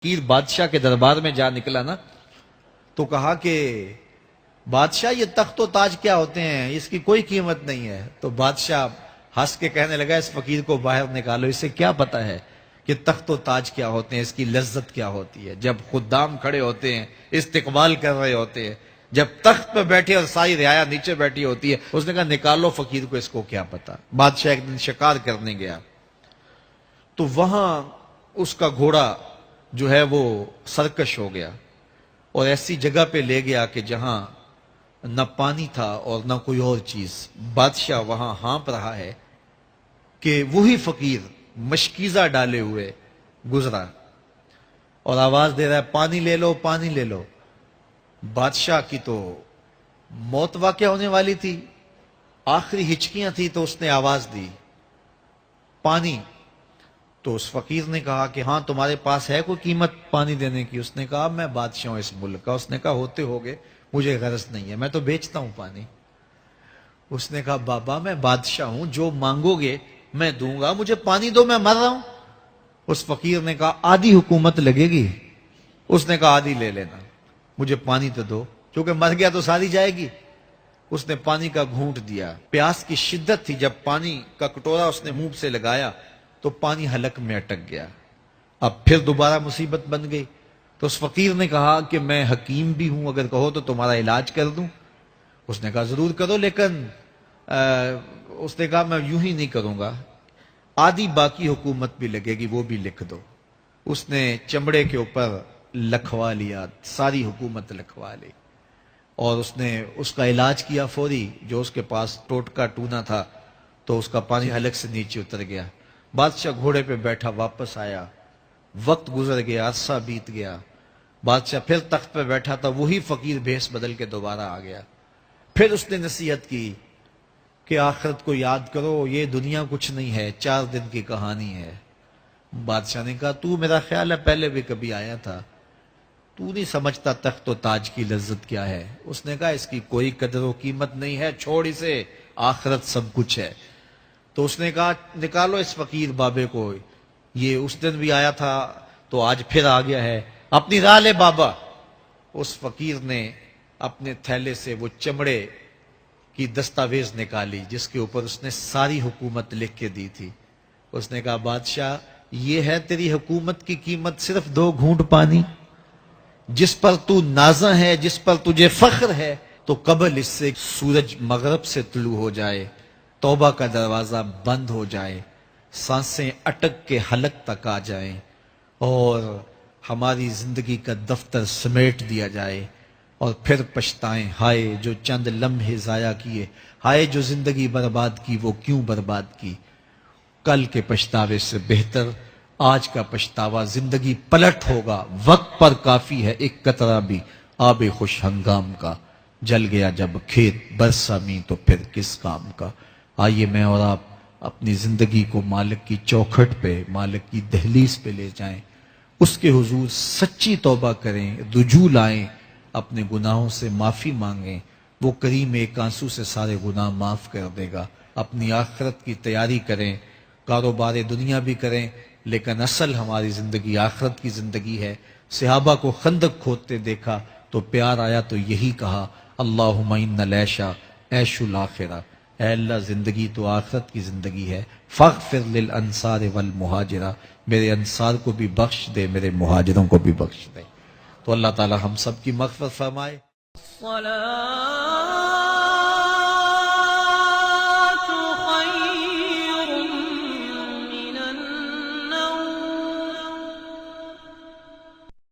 فقیر بادشاہ کے دربار میں جا نکلا نا تو کہا کہ بادشاہ یہ تخت و تاج کیا ہوتے ہیں، اس کی کوئی قیمت نہیں ہے۔ تو بادشاہ ہنس کے کہنے لگا اس فقیر کو باہر نکالو، اسے کیا پتا ہے کہ تخت و تاج کیا ہوتے ہیں، اس کی لذت کیا ہوتی ہے۔ جب خدام کھڑے ہوتے ہیں، استقبال کر رہے ہوتے ہیں، جب تخت پہ بیٹھے اور ساری رعایا نیچے بیٹھی ہوتی ہے، اس نے کہا نکالو فقیر کو، اس کو کیا پتا۔ بادشاہ ایک دن شکار کرنے گیا تو وہاں اس کا گھوڑا جو ہے وہ سرکش ہو گیا اور ایسی جگہ پہ لے گیا کہ جہاں نہ پانی تھا اور نہ کوئی اور چیز۔ بادشاہ وہاں ہانپ رہا ہے کہ وہی فقیر مشکیزہ ڈالے ہوئے گزرا اور آواز دے رہا ہے پانی لے لو، پانی لے لو۔ بادشاہ کی تو موت واقع ہونے والی تھی، آخری ہچکیاں تھی تو اس نے آواز دی پانی۔ تو اس فقیر نے کہا کہ ہاں تمہارے پاس ہے کوئی قیمت پانی دینے کی؟ اس نے کہا میں بادشاہ ہوں اس ملک کا۔ اس نے کہا ہوتے ہوگے، مجھے غرض نہیں ہے، میں تو بیچتا ہوں پانی۔ اس نے کہا بابا میں بادشاہ ہوں، جو مانگو گے میں دوں گا، مجھے پانی دو، میں مر رہا ہوں۔ اس فقیر نے کہا آدھی حکومت لگے گی۔ اس نے کہا آدھی لے لینا، مجھے پانی تو دو، کیونکہ مر گیا تو ساری جائے گی۔ اس نے پانی کا گھونٹ دیا، پیاس کی شدت تھی، جب پانی کا کٹورا اس نے منہ سے لگایا تو پانی حلق میں اٹک گیا۔ اب پھر دوبارہ مصیبت بن گئی تو اس فقیر نے کہا کہ میں حکیم بھی ہوں، اگر کہو تو تمہارا علاج کر دوں۔ اس نے کہا ضرور کرو، لیکن اس نے کہا میں یوں ہی نہیں کروں گا، آدھی باقی حکومت بھی لگے گی، وہ بھی لکھ دو۔ اس نے چمڑے کے اوپر لکھوا لیا، ساری حکومت لکھوا لی اور اس نے اس کا علاج کیا فوری۔ جو اس کے پاس ٹوٹکا ٹونا تھا تو اس کا پانی حلق سے نیچے اتر گیا۔ بادشاہ گھوڑے پہ بیٹھا واپس آیا، وقت گزر گیا، عرصہ بیت گیا، بادشاہ پھر تخت پہ بیٹھا تھا، وہی فقیر بھیس بدل کے دوبارہ آ گیا۔ پھر اس نے نصیحت کی کہ آخرت کو یاد کرو، یہ دنیا کچھ نہیں ہے، 4 دن کی کہانی ہے۔ بادشاہ نے کہا تو میرا خیال ہے پہلے بھی کبھی آیا تھا، تو نہیں سمجھتا تخت و تاج کی لذت کیا ہے۔ اس نے کہا اس کی کوئی قدر و قیمت نہیں ہے، چھوڑ اسے، آخرت سب کچھ ہے۔ تو اس نے کہا نکالو اس فقیر بابے کو، یہ اس دن بھی آیا تھا تو آج پھر آ گیا ہے، اپنی راہ لے بابا۔ اس فقیر نے اپنے تھیلے سے وہ چمڑے کی دستاویز نکالی جس کے اوپر اس نے ساری حکومت لکھ کے دی تھی۔ اس نے کہا بادشاہ یہ ہے تیری حکومت کی قیمت، صرف 2 گھونٹ پانی، جس پر تو نازاں ہے، جس پر تجھے فخر ہے، تو قبل اس سے سورج مغرب سے طلوع ہو جائے، توبہ کا دروازہ بند ہو جائے، سانسیں اٹک کے حلق تک آ جائیں اور ہماری زندگی کا دفتر سمیٹ دیا جائے، اور پھر پچھتائیں ہائے جو چند لمحے ضائع کیے، ہائے جو زندگی برباد کی وہ کیوں برباد کی۔ کل کے پچھتاوے سے بہتر آج کا پچھتاوا، زندگی پلٹ ہوگا، وقت پر کافی ہے ایک قطرہ بھی آب خوش ہنگام کا، جل گیا جب کھیت برسا می تو پھر کس کام کا۔ آئیے میں اور آپ اپنی زندگی کو مالک کی چوکھٹ پہ، مالک کی دہلیز پہ لے جائیں، اس کے حضور سچی توبہ کریں، رجوع لائیں، اپنے گناہوں سے معافی مانگیں، وہ کریم ایک آنسو سے سارے گناہ معاف کر دے گا۔ اپنی آخرت کی تیاری کریں، کاروبار دنیا بھی کریں، لیکن اصل ہماری زندگی آخرت کی زندگی ہے۔ صحابہ کو خندق کھودتے دیکھا تو پیار آیا تو یہی کہا اللہم ان العیش عیش الآخرہ، اے اللہ زندگی تو آخرت کی زندگی ہے، فاغفر للانصار والمہاجرہ، میرے انصار کو بھی بخش دے، میرے مہاجروں کو بھی بخش دے۔ تو اللہ تعالی ہم سب کی مغفرت فرمائے۔